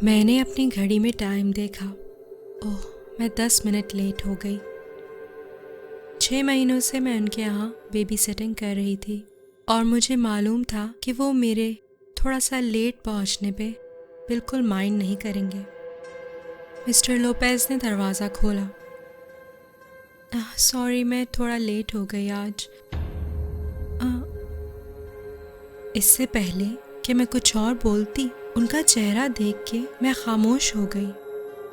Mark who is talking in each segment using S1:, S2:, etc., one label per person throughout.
S1: मैंने अपनी घड़ी में टाइम देखा। ओह, मैं 10 मिनट लेट हो गई। 6 महीनों से मैं उनके यहाँ बेबी सिटिंग कर रही थी और मुझे मालूम था कि वो मेरे थोड़ा सा लेट पहुँचने पे बिल्कुल माइंड नहीं करेंगे। मिस्टर लोपेज ने दरवाज़ा खोला। सॉरी, मैं थोड़ा लेट हो गई आज। इससे पहले कि मैं कुछ और बोलती, उनका चेहरा देख के मैं खामोश हो गई।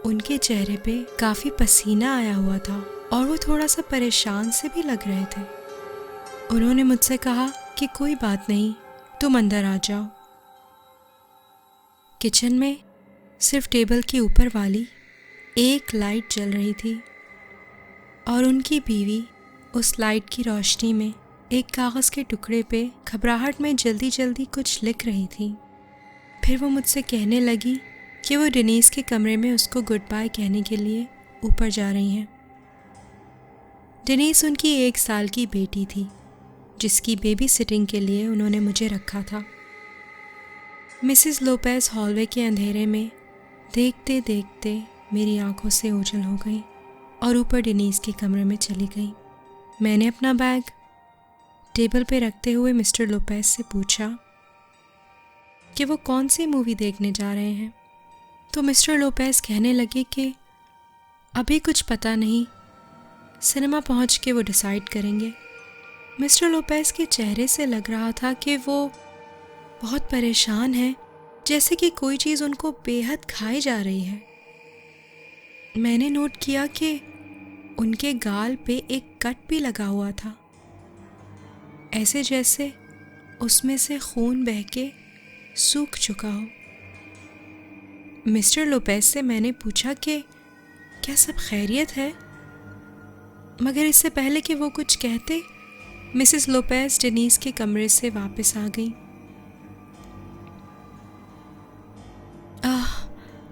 S1: उनके चेहरे पे काफ़ी पसीना आया हुआ था और वो थोड़ा सा परेशान से भी लग रहे थे। उन्होंने मुझसे कहा कि कोई बात नहीं, तुम अंदर आ जाओ। किचन में सिर्फ टेबल के ऊपर वाली एक लाइट जल रही थी और उनकी बीवी उस लाइट की रोशनी में एक कागज़ के टुकड़े पे घबराहट में जल्दी जल्दी कुछ लिख रही थी। फिर वो मुझसे कहने लगी कि वो डेनीस के कमरे में उसको गुड बाय कहने के लिए ऊपर जा रही हैं। डेनीस उनकी 1 साल की बेटी थी जिसकी बेबी सिटिंग के लिए उन्होंने मुझे रखा था। मिसेस लोपेज हॉलवे के अंधेरे में देखते देखते मेरी आंखों से ओझल हो गई और ऊपर डेनीस के कमरे में चली गई। मैंने अपना बैग टेबल पे रखते हुए मिस्टर लोपेज से पूछा कि वो कौन सी मूवी देखने जा रहे हैं, तो मिस्टर लोपेज कहने लगे कि अभी कुछ पता नहीं, सिनेमा पहुंच के वो डिसाइड करेंगे। मिस्टर लोपेज के चेहरे से लग रहा था कि वो बहुत परेशान हैं, जैसे कि कोई चीज़ उनको बेहद खाई जा रही है। मैंने नोट किया कि उनके गाल पे एक कट भी लगा हुआ था, ऐसे जैसे उसमें से खून बह के सूख चुका हो। मिस्टर लोपेज से मैंने पूछा कि क्या सब खैरियत है, मगर इससे पहले कि वो कुछ कहते, मिसेस लोपेज डेनीस के कमरे से वापस आ गई।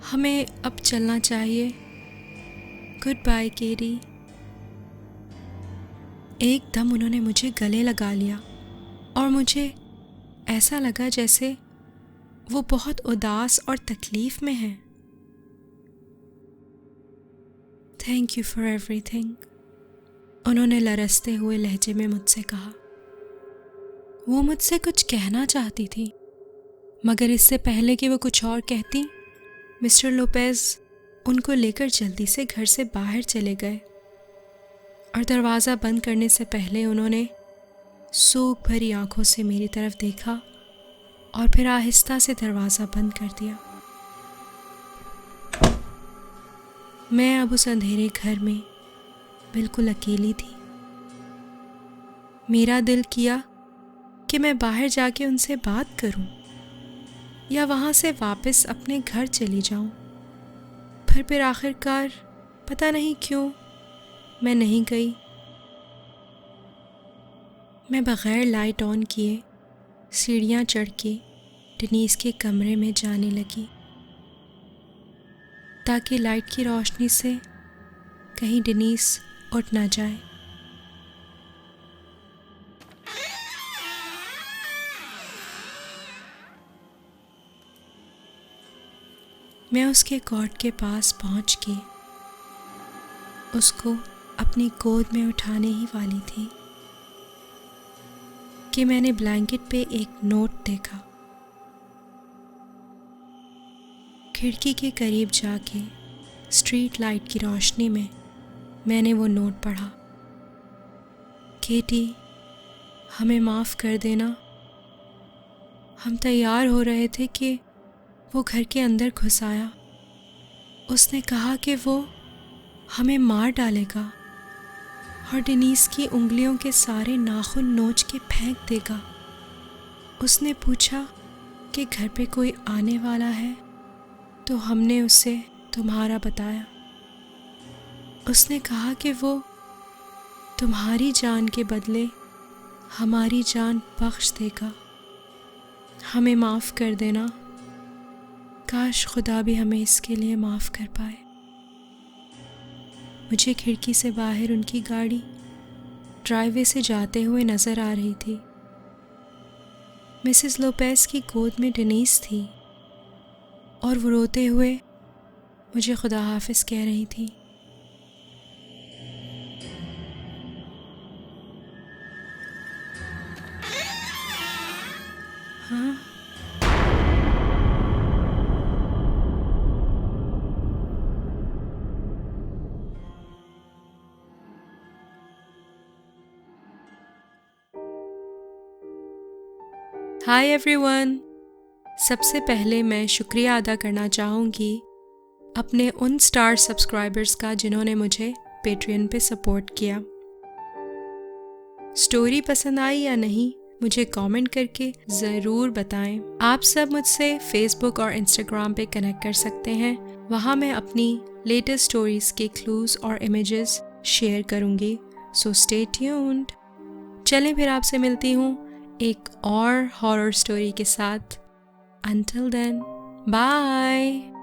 S1: हमें अब चलना चाहिए। गुड बाय केरी। एकदम उन्होंने मुझे गले लगा लिया और मुझे ऐसा लगा जैसे वो बहुत उदास और तकलीफ में हैं। थैंक यू फॉर एवरीथिंग, उन्होंने लरसते हुए लहजे में मुझसे कहा। वो मुझसे कुछ कहना चाहती थी, मगर इससे पहले कि वो कुछ और कहती, मिस्टर लोपेज उनको लेकर जल्दी से घर से बाहर चले गए और दरवाज़ा बंद करने से पहले उन्होंने सूख भरी आंखों से मेरी तरफ देखा और फिर आहिस्ता से दरवाज़ा बंद कर दिया। मैं अब उस अंधेरे घर में बिल्कुल अकेली थी। मेरा दिल किया कि मैं बाहर जाके उनसे बात करूं या वहाँ से वापस अपने घर चली जाऊं, फिर आखिरकार पता नहीं क्यों मैं नहीं गई। मैं बग़ैर लाइट ऑन किए सीढ़ियाँ चढ़ के डेनीस के कमरे में जाने लगी ताकि लाइट की रोशनी से कहीं डेनीस उठ ना जाए। मैं उसके कॉट के पास पहुंच के उसको अपनी गोद में उठाने ही वाली थी कि मैंने ब्लैंकेट पे एक नोट देखा। खिड़की के करीब जाके स्ट्रीट लाइट की रोशनी में मैंने वो नोट पढ़ा। केटी, हमें माफ़ कर देना। हम तैयार हो रहे थे कि वो घर के अंदर घुस आया। उसने कहा कि वो हमें मार डालेगा और डेनीस की उंगलियों के सारे नाखून नोच के फेंक देगा। उसने पूछा कि घर पे कोई आने वाला है, तो हमने उसे तुम्हारा बताया। उसने कहा कि वो तुम्हारी जान के बदले हमारी जान बख्श देगा। हमें माफ़ कर देना। काश खुदा भी हमें इसके लिए माफ़ कर पाए। मुझे खिड़की से बाहर उनकी गाड़ी ड्राइववे से जाते हुए नज़र आ रही थी। मिसेस लोपेज की गोद में डेनीस थी और वो रोते हुए मुझे खुदा हाफिज कह रही थी। हाँ, हाय एवरीवन। सबसे पहले मैं शुक्रिया अदा करना चाहूँगी अपने उन स्टार सब्सक्राइबर्स का जिन्होंने मुझे पेट्रियन पे सपोर्ट किया। स्टोरी पसंद आई या नहीं मुझे कमेंट करके ज़रूर बताएं। आप सब मुझसे फेसबुक और इंस्टाग्राम पे कनेक्ट कर सकते हैं। वहाँ मैं अपनी लेटेस्ट स्टोरीज़ के क्लूज़ और इमेजेस शेयर करूँगी। So stay tuned. चलें फिर आपसे मिलती हूँ एक और हॉरर स्टोरी के साथ। Until then, bye!